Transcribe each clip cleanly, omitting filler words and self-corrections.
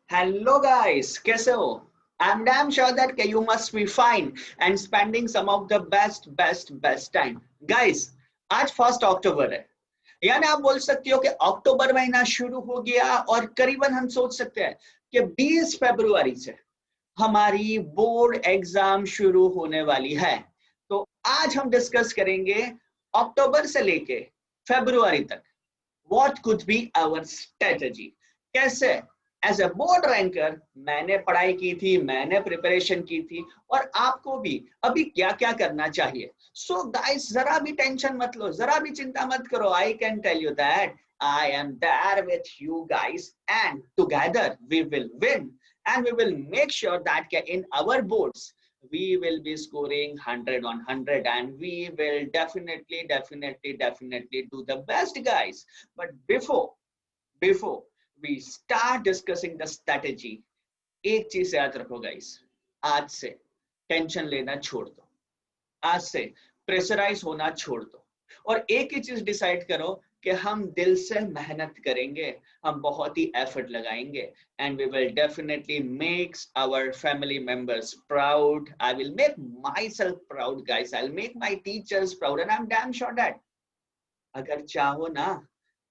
Hello guys, कैसे हो? I'm damn sure that you must be fine and spending some of the best time. Guys, आज 1 अक्टूबर है, यानी आप बोल सकते हो कि अक्टूबर महीना शुरू हो गया और करीबन हम सोच सकते हैं कि 20 फरवरी से हमारी बोर्ड एग्जाम शुरू होने वाली है। तो आज हम डिस्कस करेंगे अक्टूबर से लेके फरवरी तक What could be our strategy? कैसे एज ए बोर्ड रैंकर मैंने पढ़ाई की थी, मैंने प्रिपरेशन की थी और आपको भी अभी क्या क्या करना चाहिए। सो गाइस, जरा भी टेंशन मत लो, जरा भी चिंता मत करो। I can tell you that I am there with you guys and together we will win and we will make sure that in our boards we will be scoring 100 on 100 and we will definitely do the best guys. But before we start discussing the strategy, एक चीज याद रखो guys, आज से tension लेना छोड़ दो, आज से प्रेशराइज होना छोड़ दो और एक ही चीज डिसाइड करो कि हम दिल से मेहनत करेंगे, हम बहुत ही एफर्ट लगाएंगे and we will definitely makes our family members proud. I will make myself proud guys, I will make my teachers proud and I am damn sure that अगर चाहो ना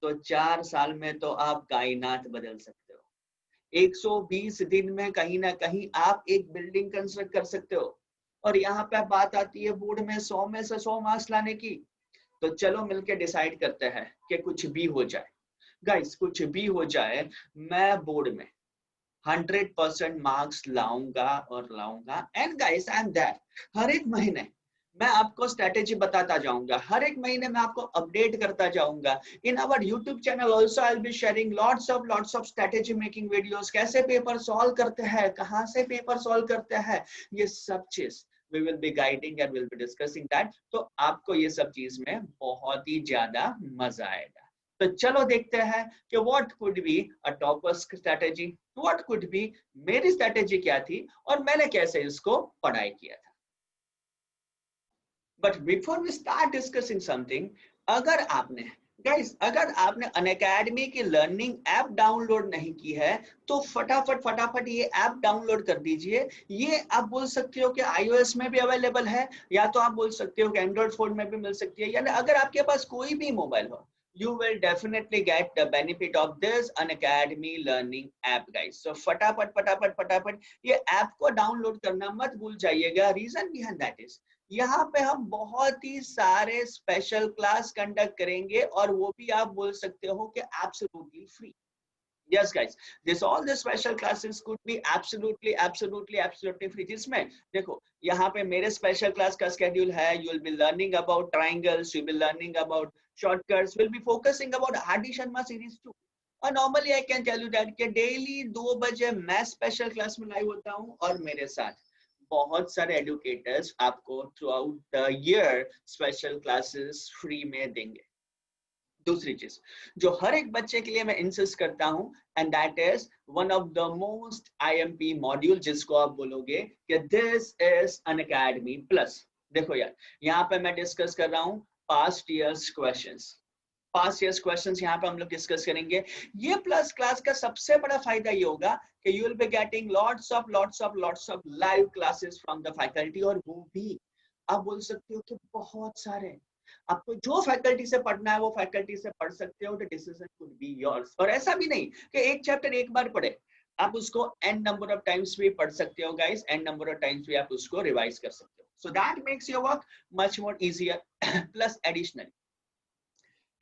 तो 4 साल में तो आप कायनात बदल सकते हो. 120 दिन में कहीं ना कहीं आप एक बिल्डिंग कंस्ट्रक्ट कर सकते हो. और यहाँ पे बात आती है बोर्ड में 100 में से 100 मार्क्स लाने की. तो चलो मिलके डिसाइड करते हैं कि कुछ भी हो जाए गाइस, कुछ भी हो जाए, मैं बोर्ड में 100% मार्क्स लाऊंगा और लाऊंगा. And guys I am there. हर एक महीने मैं आपको स्ट्रेटेजी बताता जाऊंगा, हर एक महीने मैं आपको अपडेट करता जाऊंगा. In our YouTube channel also I will be sharing lots of strategy making videos. कैसे पेपर सॉल्व करते हैं, कहाँ से पेपर सॉल्व करते हैं, ये सब चीज we will be guiding and we'll be discussing that. तो आपको ये सब चीज में बहुत ही ज्यादा मजा आएगा. तो चलो देखते हैं कि what could be a topper's strategy, what could be मेरी स्ट्रेटेजी क्या थी और मैंने कैसे इसको पढ़ाई किया था. But before we start discussing something, अगर आपने गाइस, अगर आपने अनअकैडमी की लर्निंग ऐप डाउनलोड नहीं की है तो फटाफट ये ऐप डाउनलोड कर दीजिए. ये आप बोल सकते हो कि iOS में भी अवेलेबल है या तो आप बोल सकते हो कि एंड्रॉइड फोन में भी मिल सकती है. यानी अगर आपके पास कोई भी मोबाइल हो, you will definitely get the benefit of this Unacademy learning app guys. So फटाफट ये ऐप को डाउनलोड करना मत भूल जाइएगा. रीजन बिहाइंड दैट इज यहाँ पे हम बहुत ही सारे स्पेशल क्लास कंडक्ट करेंगे और वो भी आप बोल सकते हो कि absolutely free. Yes guys, this all the special classes could be absolutely free. जिसमें देखो यहाँ पे मेरे स्पेशल क्लास का स्केड्यूल है. You will be learning about triangles, you will be learning about shortcuts, will be focusing about RD Sharma series too. और normally I can tell you that कि daily 2 बजे मैं स्पेशल क्लास में live होता हूँ और मेरे साथ बहुत सारे एडुकेटर्स आपको through out the year special classes free में देंगे. दूसरी चीज जो हर एक बच्चे के लिए मैं इंसिस्ट करता हूं and that is one of the most IMP module, जिसको आप बोलोगे कि this is Unacademy plus. देखो यार, यहाँ पे मैं डिस्कस कर रहा हूँ पास्ट ईयर्स क्वेश्चंस यहाँ पे हम लोग डिस्कस करेंगे. ये प्लस क्लास का सबसे बड़ा फायदा ये होगा कि you will be getting lots of live classes from the faculty. और वो भी आप बोल सकते हो कि बहुत सारे. आपको जो फैकल्टी से पढ़ना है वो फैकल्टी से पढ़ सकते हो. The decision could be yours. और ऐसा भी नहीं कि एक चैप्टर एक बार पढ़े, आप उसको n नंबर ऑफ टाइम्स भी पढ़ सकते हो guys. n number of times भी आप उसको रिवाइज कर सकते हो. So that makes your work much more easier. Plus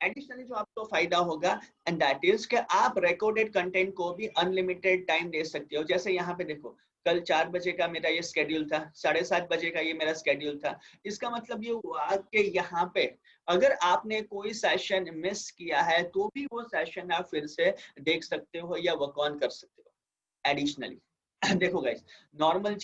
additionally जो आपको फायदा होगा एंड दैट इज कि आप रिकॉर्डेड कंटेंट को भी अनलिमिटेड टाइम दे सकते हो. जैसे यहाँ पे देखो, कल 4 बजे का मेरा ये स्केड्यूल था, 7:30 बजे का ये मेरा स्केड्यूल था. इसका मतलब ये हुआ कि यहाँ पे अगर आपने कोई सेशन मिस किया है तो भी वो सेशन आप फिर से देख सकते हो या वर्क ऑन कर सकते हो. एडिशनली देखो गाइस, नॉर्मल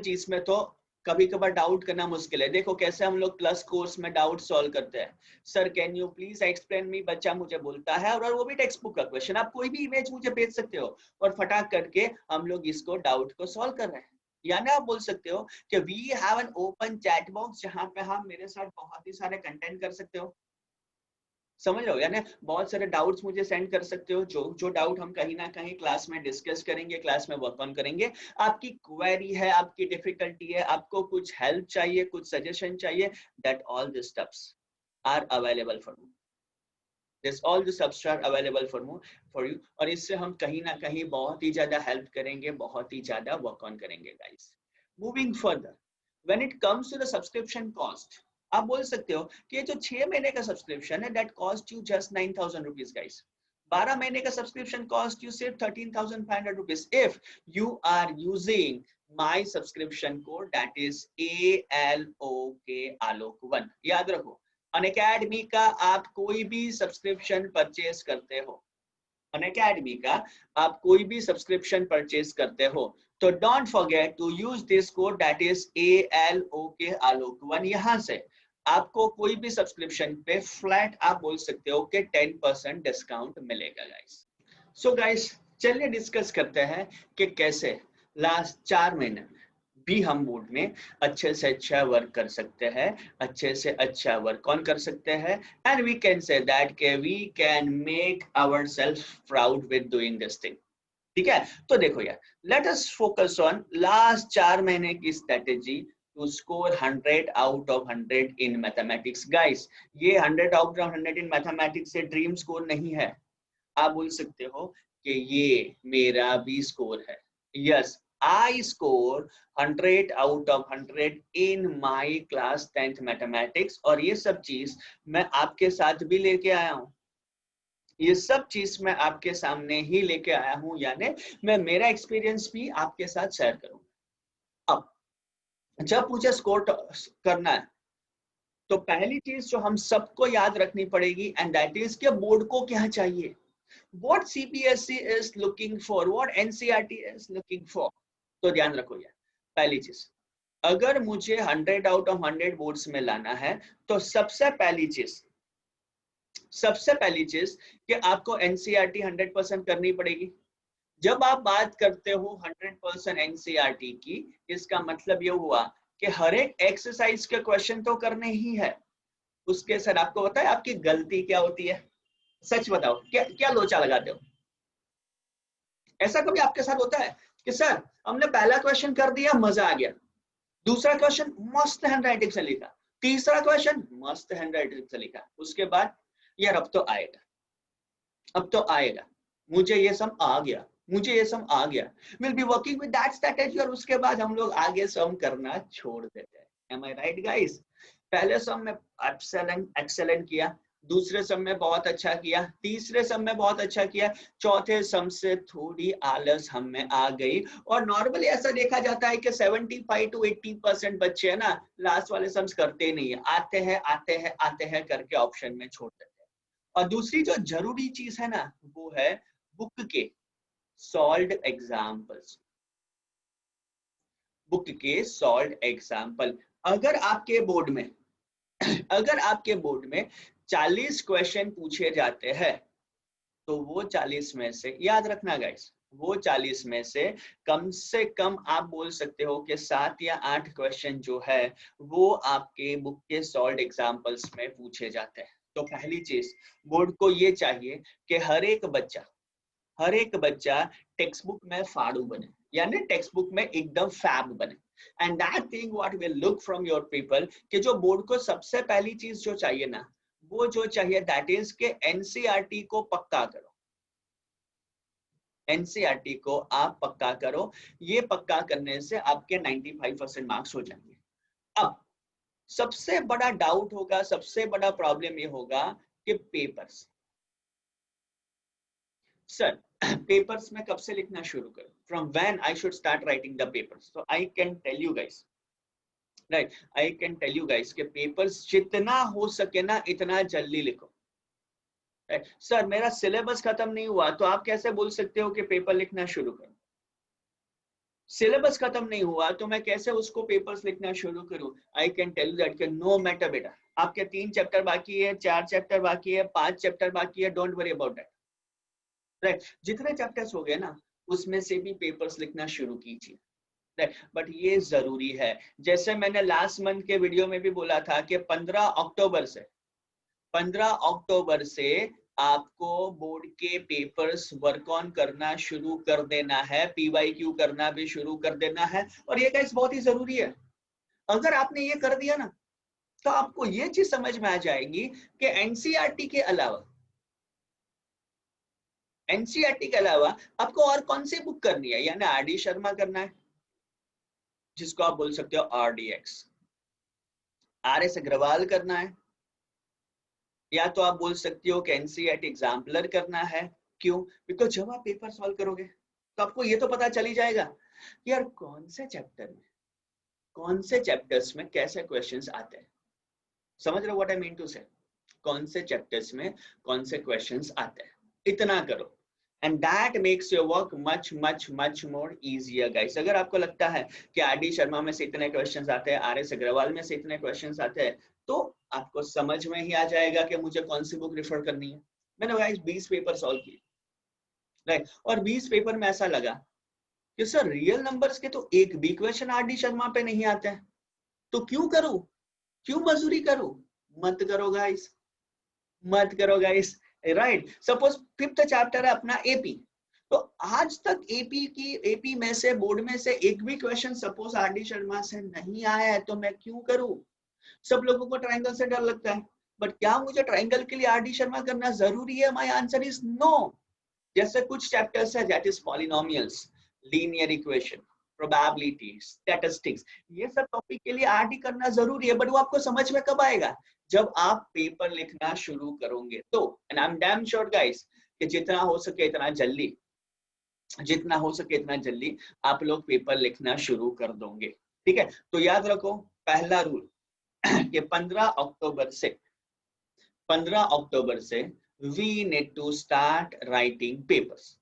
चीज में तो कभी कभार डाउट करना मुश्किल है. देखो कैसे हम लोग प्लस कोर्स में डाउट सॉल्व करते हैं. Sir can you please explain me, बच्चा मुझे बोलता है और वो भी टेक्स्ट बुक का क्वेश्चन. आप कोई भी इमेज मुझे भेज सकते हो और फटाक करके हम लोग इसको डाउट को सॉल्व कर रहे हैं. यानी आप बोल सकते हो कि we have an open chat box जहां पे हम मेरे साथ बहुत ही सारे कंटेंट कर सकते हो. समझ रहे हो? यानी बहुत सारे डाउट्स मुझे सेंड कर सकते हो, जो जो डाउट हम कहीं ना कहीं क्लास में डिस्कस करेंगे, क्लास में वर्क ऑन करेंगे। आपकी क्वेरी है, आपकी डिफिकल्टी है, आपको कुछ हेल्प चाहिए, कुछ सजेशन चाहिए, that all this stuffs are available for you. This all this stuffs are available for you. और इससे हम कहीं ना कहीं बहुत ही ज्यादा हेल्प करेंगे, बहुत ही ज्यादा वर्क ऑन करेंगे guys. Moving further, when it comes to the subscription cost, आप बोल सकते हो कि ये जो 6 महीने का सब्सक्रिप्शन है, that cost you just 9,000 rupees guys. 12 महीने का सब्सक्रिप्शन कॉस्ट यू सिर्फ 13,500 rupees if you are using my subscription code, that is ALOK Alok 1। याद रखो, अनअकैडमी का आप कोई भी सब्सक्रिप्शन परचेस करते हो, अनअकैडमी का आप कोई भी सब्सक्रिप्शन परचेस करते हो, तो don't forget to use this code, that is ALOK Alok 1। यहां से आपको कोई भी सब्सक्रिप्शन पे फ्लैट आप बोल सकते हो कि 10% डिस्काउंट मिलेगा गाइस। सो गाइस, चलिए डिस्कस करते हैं कि कैसे लास्ट 4 महीने भी हम बोर्ड में अच्छे से अच्छा वर्क कर सकते हैं, अच्छे से अच्छा वर्क कौन कर सकते हैं, and we can say that के we can make ourselves proud with doing this thing. ठीक है, तो देखो यार, let us focus on last 4 महीने की strategy to score 100 out of 100 in mathematics guys. ये 100 आउट ऑफ 100 इन मैथमेटिक्स से ड्रीम स्कोर नहीं है, आप बोल सकते हो कि ये मेरा भी स्कोर है। Yes, I score 100 out of 100 in my class 10th mathematics, और ये सब चीज मैं आपके साथ भी लेके आया हूँ, ये सब चीज मैं आपके सामने ही लेके आया हूँ, यानी मैं मेरा एक्सपीरियंस भी आपके साथ शेयर करूंगा। अब जब मुझे स्कोर करना है, तो पहली चीज जो हम सबको याद रखनी पड़ेगी, एंड दैट इज कि बोर्ड को क्या चाहिए, what CBSE is looking for, what NCERT is looking for। तो ध्यान रखो यार, पहली चीज, अगर मुझे 100 आउट ऑफ 100 बोर्ड्स में लाना है, तो सबसे पहली चीज कि आपको NCERT 100% करनी पड़ेगी। जब आप बात करते हो 100% NCERT की, इसका मतलब ये हुआ कि हर एक एक्सरसाइज के क्वेश्चन तो करने ही है। उसके सर आपको पता है आपकी गलती क्या होती है? सच बताओ, क्या क्या लोचा लगाते हो? ऐसा कभी आपके साथ होता है कि सर हमने पहला क्वेश्चन कर दिया, मजा आ गया, दूसरा क्वेश्चन मस्त हैंडराइटिंग से लिखा, तीसरा क्वेश्चन मस्त हैंडराइटिंग से लिखा, उसके बाद यार अब तो आएगा, अब तो आएगा, मुझे ये सब आ गया, मुझे ये सब आ गया, will be working with that strategy, और उसके बाद हम लोग आगे सम करना छोड़ देते हैं। एम आई राइट गाइस? पहले सम में एक्सेलेंट किया, दूसरे सम में बहुत अच्छा किया, तीसरे सम में बहुत अच्छा किया, चौथे सम से थोड़ी आलस हम में आ गई। और नॉर्मली ऐसा देखा जाता है कि 75 to 80% बच्चे है ना, लास्ट वाले सम्स करते ही नहीं है, आते हैं आते हैं आते हैं करके ऑप्शन में छोड़ देते हैं। और दूसरी जो जरूरी चीज है ना, वो है बुक के सॉल्व्ड एग्जाम्पल्स, बुक के सॉल्व्ड एग्जाम्पल। अगर आपके बोर्ड में अगर आपके बोर्ड में 40 क्वेश्चन पूछे जाते हैं, तो वो 40 में से, याद रखना गाइस, वो 40 में से कम आप बोल सकते हो कि 7 या 8 क्वेश्चन जो है वो आपके बुक के सॉल्व्ड एग्जाम्पल्स में पूछे जाते हैं। तो पहली चीज बोर्ड को ये चाहिए कि हर एक बच्चा टेक्स्ट बुक में फाड़ू बने, यानी टेक्स्ट बुक में एकदम फैब बने। And that thing what will look from your people, कि जो बोर्ड को सबसे पहली चीज जो चाहिए ना, वो जो चाहिए दैट इज के एनसीईआरटी को पक्का करो, एनसीईआरटी को आप पक्का करो। ये पक्का करने से आपके 95% मार्क्स हो जाएंगे। अब सबसे बड़ा डाउट होगा, सबसे बड़ा प्रॉब्लम ये होगा कि पेपर्स, सर पेपर्स में कब से लिखना शुरू करूं, from when I should start writing the papers? तो I can tell you guys, right, I can tell you guys कि पेपर्स जितना हो सके ना इतना जल्दी लिखो। सर मेरा सिलेबस खत्म नहीं हुआ, तो आप कैसे बोल सकते हो कि पेपर लिखना शुरू करो? सिलेबस खत्म नहीं हुआ तो मैं कैसे उसको पेपर्स लिखना शुरू करूं? I can tell you that, no matter बेटा, आपके 3 चैप्टर बाकी है, 4 चैप्टर बाकी है, 5 चैप्टर बाकी है, don't worry about that. Right, जितने चैप्टर्स हो गए ना उसमें से भी पेपर्स लिखना शुरू कीजिए। राइट, बट ये जरूरी है, जैसे मैंने लास्ट मंथ के वीडियो में भी बोला था कि 15 अक्टूबर से 15 अक्टूबर से आपको बोर्ड के पेपर्स वर्क ऑन करना शुरू कर देना है, PYQ करना भी शुरू कर देना है। और ये गाइस बहुत ही जरूरी है। अगर आपने ये कर दिया ना तो आपको ये चीज समझ में आ जाएगी कि एनसीईआरटी के अलावा आपको और कौन सी बुक करनी है। यानी RD शर्मा करना है, जिसको आप बोल सकते हो RDX, RS अग्रवाल करना है, या तो आप बोल सकते हो कि एनसीईआरटी एग्जाम्पलर करना है। क्यों? बिकॉज जब आप पेपर सॉल्व करोगे तो आपको ये तो पता चल ही जाएगा कि यार कौन से चैप्टर्स में कैसे क्वेश्चंस आते हैं। समझ रहे हो व्हाट आई मीन टू से? कौन से चैप्टर्स में कौन से क्वेश्चंस आते हैं, इतना करो and that makes your work much much much more easier guys. अगर आपको लगता है कि RD शर्मा में से इतने क्वेश्चंस आते हैं, RS अग्रवाल में से इतने क्वेश्चंस आते हैं, तो आपको समझ में ही आ जाएगा कि मुझे कौन सी बुक रेफर करनी है। मैंने गाइस 20 पेपर सॉल्व किए, राइट, और 20 पेपर में ऐसा लगा कि सर रियल नंबर्स के तो एक भी क्वेश्चन RD शर्मा पे नहीं आते हैं, तो क्यों करूं, क्यों मजदूरी करूं? मत करो गाइस, मत करो guys, right. Suppose 5th chapter है अपना AP, तो आज तक AP में से बोर्ड में से एक भी क्वेश्चन सपोज RD शर्मा से नहीं आया है, तो मैं क्यों करूं? सब लोगों को ट्रायंगल से डर लगता है, बट क्या मुझे ट्रायंगल के लिए RD शर्मा करना जरूरी है? My answer is no. जैसे कुछ चैप्टर्स है that is polynomials, linear equation, probability, statistics, ये सब टॉपिक के लिए RD करना जरूरी है, बट वो आपको समझ में कब आएगा? जब आप पेपर लिखना शुरू करोगे तो। And I am damn sure guys कि जितना हो सके इतना जल्दी आप लोग पेपर लिखना शुरू कर दोगे, ठीक है? तो याद रखो पहला रूल कि 15 अक्टूबर से we need to start writing papers.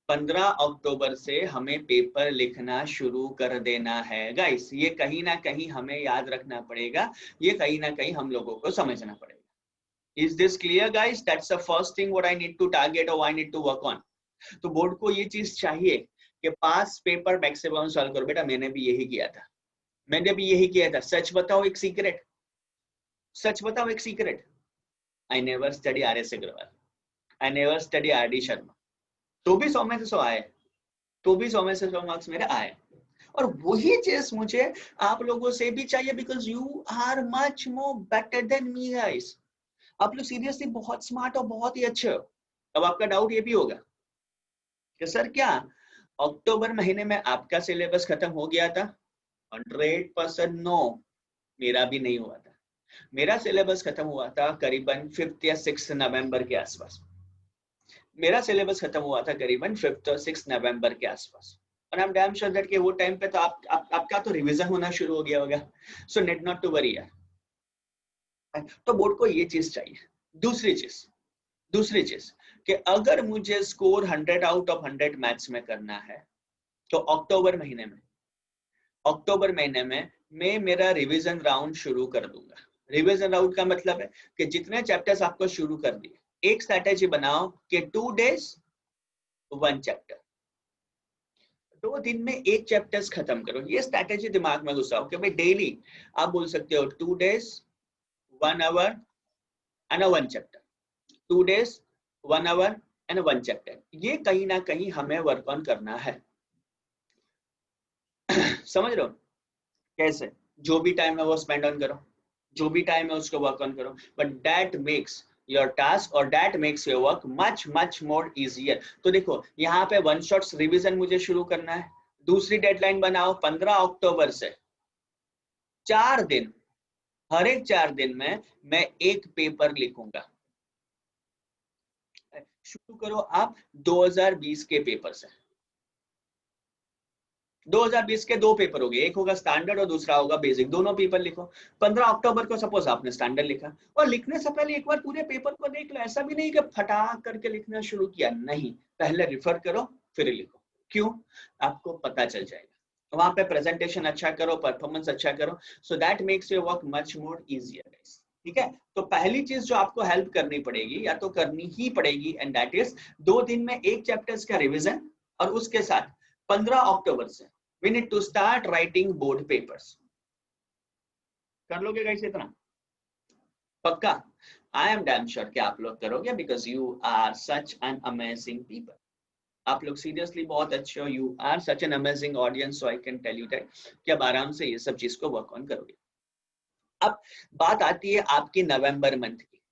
15 अक्टूबर से हमें पेपर लिखना शुरू कर देना है गाइस। ये कहीं ना कहीं हमें याद रखना पड़ेगा, ये कहीं ना कहीं हम लोगों को समझना पड़ेगा। Is this clear guys? That's the first thing what I need to target or I need to work on. तो बोर्ड को ये चीज चाहिए कि 5 पेपर मैक्सिमम सॉल्व करो। बेटा मैंने भी यही किया था। सच बताओ एक secret, I never study RS Agarwal, I never study RD Sharma, तो भी 100 में से 100 आए, तो भी 100 में से 100 मार्क्स मेरे आए। और वही चीज मुझे आप लोगों से भी चाहिए, because you are much more better than me guys. आप लोग सीरियसली बहुत स्मार्ट और बहुत ही अच्छे हो। अब आपका डाउट ये भी होगा कि सर क्या अक्टूबर महीने में आपका सिलेबस खत्म हो गया था? 100% नो, मेरा भी नहीं हुआ था। मेरा सिलेबस खत्म हुआ था करीबन 5th या 6th नवंबर के आसपास। करीबन 5th और 6th नवंबर के आसपास। और आई एम डैम श्योर दैट कि वो टाइम पे तो आपका तो रिवीजन होना शुरू हो गया होगा। So need not to worry यार। तो बोर्ड को ये चीज चाहिए। दूसरी चीज कि अगर मुझे स्कोर 100 आउट ऑफ 100 मैथ्स में करना है, तो अक्टूबर महीने में मैं मेरा रिवीजन राउंड शुरू कर दूंगा। रिवीजन राउंड का मतलब है कि जितने चैप्टर्स आपको शुरू कर दिए, एक स्ट्रैटेजी बनाओ कि 2 days 1 चैप्टर, 2 दिन में एक चैप्टर्स खत्म करो। ये स्ट्रैटेजी दिमाग में घुसाओ कि भाई डेली आप बोल सकते हो 2 days 1 hour and 1 chapter, 2 days 1 hour and 1 chapter. ये कहीं ना कहीं हमें वर्क ऑन करना है। समझ रहे हो कैसे? जो भी टाइम है वो स्पेंड ऑन करो, जो भी टाइम है उसको वर्क ऑन करो, but that makes your task और that makes your work much much more easier. तो देखो यहाँ पे 1 शॉट्स रिवीजन मुझे शुरू करना है। दूसरी डेडलाइन बनाओ 15 अक्टूबर से 4 दिन, हर एक 4 दिन में मैं एक पेपर लिखूंगा। शुरू करो आप 2020 के पेपर से। 2020 के 2 पेपर हो गए, एक होगा स्टैंडर्ड और दूसरा होगा बेसिक। दोनों पेपर लिखो। 15 अक्टूबर को सपोज आपने स्टैंडर्ड लिखा, और लिखने से पहले एक बार पूरे पेपर को देख लो। ऐसा भी नहीं कि फटाक करके लिखना शुरू किया, नहीं, पहले रिफर करो फिर लिखो। क्यों? आपको पता चल जाएगा। वहां पे प्रेजेंटेशन अच्छा करो, परफॉर्मेंस अच्छा करो, so that makes your work much more easier guys. ठीक है? तो पहली चीज जो आपको हेल्प करनी पड़ेगी, या तो करनी ही पड़ेगी, एंड दैट इज 2 दिन में एक चैप्टर्स का रिवीजन, और उसके साथ 15 अक्टूबर से we need to start writing board papers। कर लोगे गाइस इतना? पक्का? आई एम डैम श्योर कि आप लोग करोगे, because you are such an amazing people. आप लोग सीरियसली बहुत अच्छे हो, you are such an amazing audience, so I can tell you that कि अब आराम से ये सब चीज को वर्क ऑन करोगे। अब बात आती है आपकी नवंबर मंथ की।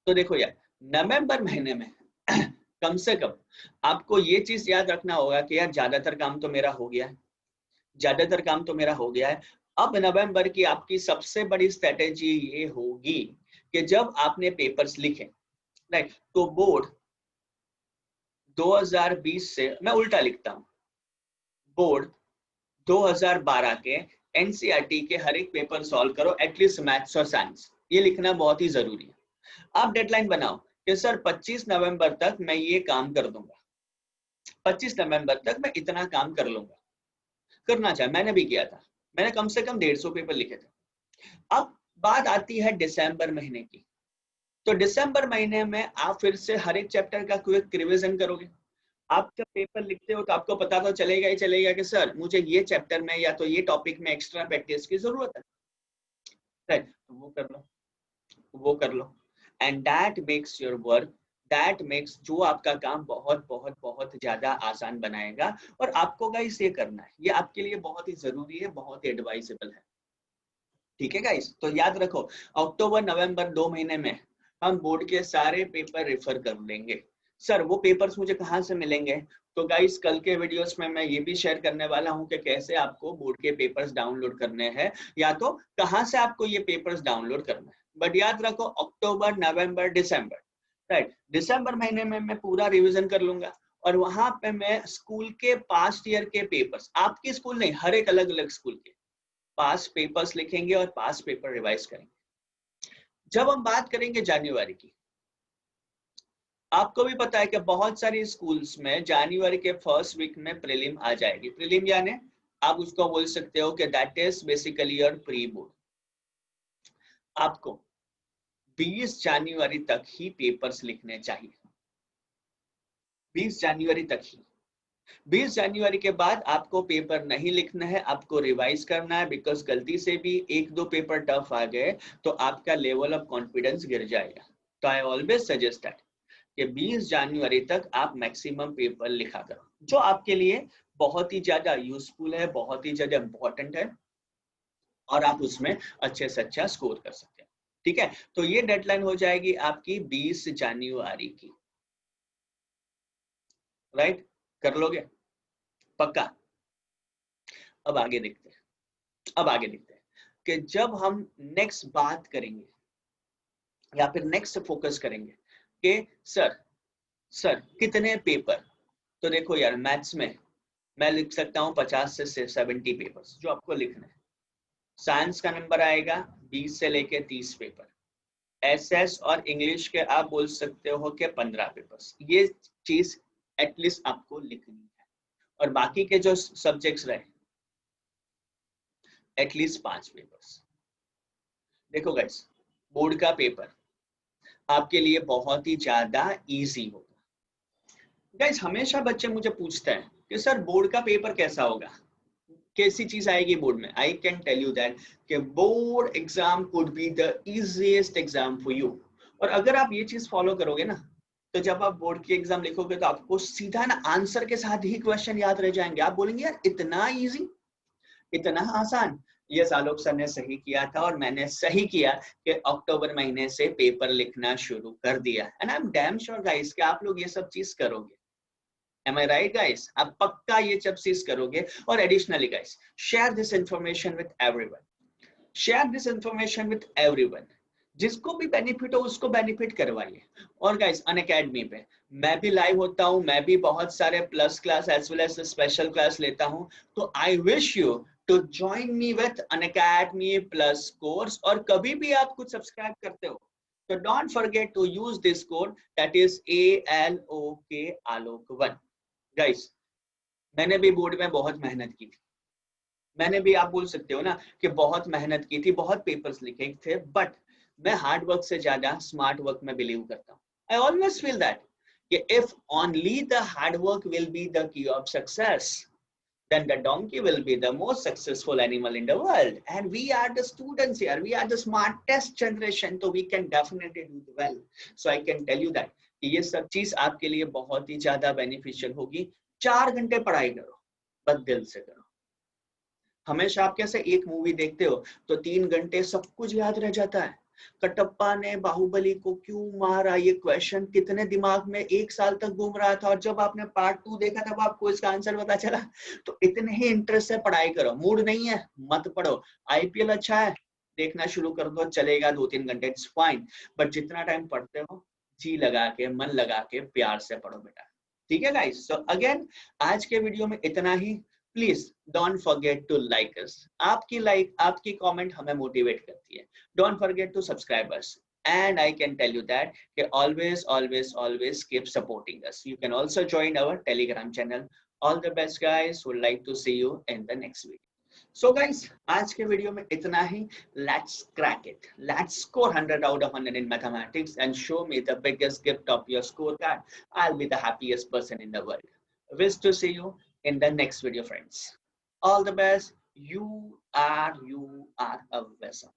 तो देखो यार, नवंबर महीने में कम से कम आपको ये चीज याद रखना होगा कि यार ज्यादातर काम तो मेरा हो गया है, ज्यादातर काम तो मेरा हो गया है। अब नवंबर की आपकी सबसे बड़ी स्ट्रेटेजी ये होगी कि जब आपने पेपर्स लिखे, राइट, तो बोर्ड 2020 से, मैं उल्टा लिखता हूँ, बोर्ड 2012 के एनसीईआरटी के हर एक पेपर सॉल्व करो, एटलीस्ट मैथ्स और साइंस, ये लिखना बहुत ही जरूरी है। आप डेडलाइन बनाओ कि सर 25 नवंबर तक मैं ये काम कर दूंगा, 25 नवंबर तक मैं इतना काम कर लूंगा। करना चाहिए, मैंने भी किया था, मैंने कम से कम 150 पेपर लिखे थे। अब बात आती है दिसंबर महीने की। तो दिसंबर महीने में आप फिर से हर एक चैप्टर का क्विक रिवीजन करोगे। आप जब पेपर लिखते हो तो आपको पता तो चलेगा ही चलेगा कि सर मुझे ये चैप्टर में या तो ये टॉपिक में एक्स्ट्रा प्रैक्टिस की जरूरत है, राइट, तो वो कर लो, वो कर लो। And that makes your work, that makes जो आपका काम बहुत बहुत बहुत ज्यादा आसान बनाएगा। और आपको गाइस ये करना है, ये आपके लिए बहुत ही जरूरी है, बहुत ही एडवाइजेबल है। ठीक है गाइस, तो याद रखो, अक्टूबर नवंबर 2 महीने में हम बोर्ड के सारे पेपर रेफर कर लेंगे। सर वो पेपर्स मुझे कहाँ से मिलेंगे? तो गाइस कल के वीडियोस में मैं ये भी शेयर करने वाला हूँ कि कैसे आपको बोर्ड के पेपर्स डाउनलोड करने हैं, या तो कहाँ से आपको ये पेपर्स डाउनलोड करना है। बट याद रखो, अक्टूबर नवंबर दिसंबर, राइट, दिसंबर महीने में मैं पूरा रिविजन कर लूंगा, और वहां पे मैं स्कूल के पास्ट ईयर के पेपर्स, आपके स्कूल नहीं, हर एक अलग अलग स्कूल के पास पेपर्स लिखेंगे और पास पेपर रिवाइज करेंगे। जब हम बात करेंगे जनवरी की, आपको भी पता है कि बहुत सारी स्कूल्स में जनवरी के फर्स्ट वीक में प्रीलिम आ जाएगी। प्रीलिम यानी आप उसको बोल सकते हो कि that is basically your pre board. आपको 20 जनवरी तक ही पेपर्स लिखने चाहिए, 20 जनवरी तक ही। 20 जनवरी के बाद आपको पेपर नहीं लिखना है, आपको रिवाइज करना है, बिकॉज गलती से भी एक दो पेपर टफ आ गए तो आपका लेवल ऑफ कॉन्फिडेंस गिर जाएगा। तो आई ऑलवेज सजेस्ट दैट कि 20 जनवरी तक आप मैक्सिमम पेपर लिखा करो, जो आपके लिए बहुत ही ज्यादा यूजफुल है, बहुत ही ज्यादा इंपॉर्टेंट है, और आप उसमें अच्छे से अच्छा स्कोर कर सकते हैं। ठीक है, तो ये डेडलाइन हो जाएगी आपकी 20 जनवरी की, राइट, कर लोगे पक्का? अब आगे देखते हैं, अब आगे देखते हैं कि जब हम नेक्स्ट बात करेंगे या फिर नेक्स्ट फोकस करेंगे कि सर कितने पेपर। तो देखो यार, मैथ्स में मैं लिख सकता हूँ 50 से 70 पेपर्स जो आपको लिखना है। साइंस का नंबर आएगा 20 से लेके 30 पेपर। एसएस और इंग्लिश के आप बोल सकते हो कि 15 पेपर्स। ये चीज एटलीस्ट आपको लिखनी है। और बाकी के जो सब्जेक्ट्स रहे एटलीस्ट 5 पेपर्स। देखो गाइस, बोर्ड का पेपर आपके लिए बहुत ही ज्यादा इजी होगा। गाइस हमेशा बच्चे मुझे पूछते हैं कि सर बोर्ड का पेपर कैसा होगा, कैसी चीज आएगी बोर्ड में। I can tell you that कि board exam could be the easiest exam for you. और अगर आप ये चीज फॉलो करोगे ना, तो जब आप बोर्ड की एग्जाम लिखोगे तो आपको सीधा ना आंसर के साथ ही क्वेश्चन याद रह जाएंगे। आप बोलेंगे यार इतना इजी, इतना आसान। ये आलोक सर ने सही किया था और मैंने सही किया कि अक्टूबर महीने से पेपर लिखना शुरू कर दिया। And I am damn sure guys कि आप लोग ये सब चीज करोगे। Am I right guys? आप पक्का ये सब चीज करोगे। और additionally guys, share this information with everyone, share this information with everyone. जिसको भी बेनिफिट हो उसको बेनिफिट करवाइए। और गाइस अनअकैडमी पे मैं भी लाइव होता हूँ, मैं भी बहुत सारे plus class as well as special class लेता हूँ। तो I wish you to join me with Unacademy plus course. और कभी भी आप कुछ सब्सक्राइब करते हो तो don't forget to use this code, that is ALOK आलोक1। गाइस मैंने भी बोर्ड में बहुत मेहनत की थी, मैंने भी, आप बोल सकते हो ना कि बहुत मेहनत की थी, बहुत पेपर्स लिखे थे, बट मैं हार्ड वर्क से ज्यादा स्मार्ट वर्क में बिलीव करता हूँ। आई ऑलवेज फील दैट कि if only the hard work will be the key of success, then the donkey will be the most successful animal in the world. And we are the students here. We are the smartest generation. So we can definitely do well. So I can tell you that ये सब चीज आपके लिए बहुत ही ज्यादा beneficial होगी. 4 घंटे पढ़ाई करो, बस दिल से करो. हमेशा आप कैसे एक मूवी देखते हो तो 3 घंटे सब कुछ याद रह जाता है. कटप्पा ने बाहुबली को क्यों मारा, ये क्वेश्चन कितने दिमाग में 1 साल तक घूम रहा था, और जब आपने पार्ट 2 देखा तब आपको इसका आंसर पता चला. तो इतने ही इंटरेस्ट से पढ़ाई करो. मूड नहीं है मत पढ़ो. आईपीएल अच्छा है, देखना शुरू कर दो, चलेगा 2-3 घंटे, इट्स फाइन. बट जितना टाइम पढ़ते हो जी लगा के, मन लगा के, प्यार से पढ़ो बेटा. ठीक है गाइस. सो अगेन आज के वीडियो में इतना ही. Please don't forget to like us. आपकी लाइक, आपकी कमेंट हमें मोटिवेट करती है. Don't forget to subscribe us. And I can tell you that always keep supporting us. You can also join our Telegram channel. All the best guys. Would like to see you in the next video. So guys, आज के video में इतना ही. Let's crack it. Let's score 100 out of 100 in mathematics and show me the biggest gift of your scorecard. I'll be the happiest person in the world. Wish to see you in the next video, friends. All the best. You are a vessel.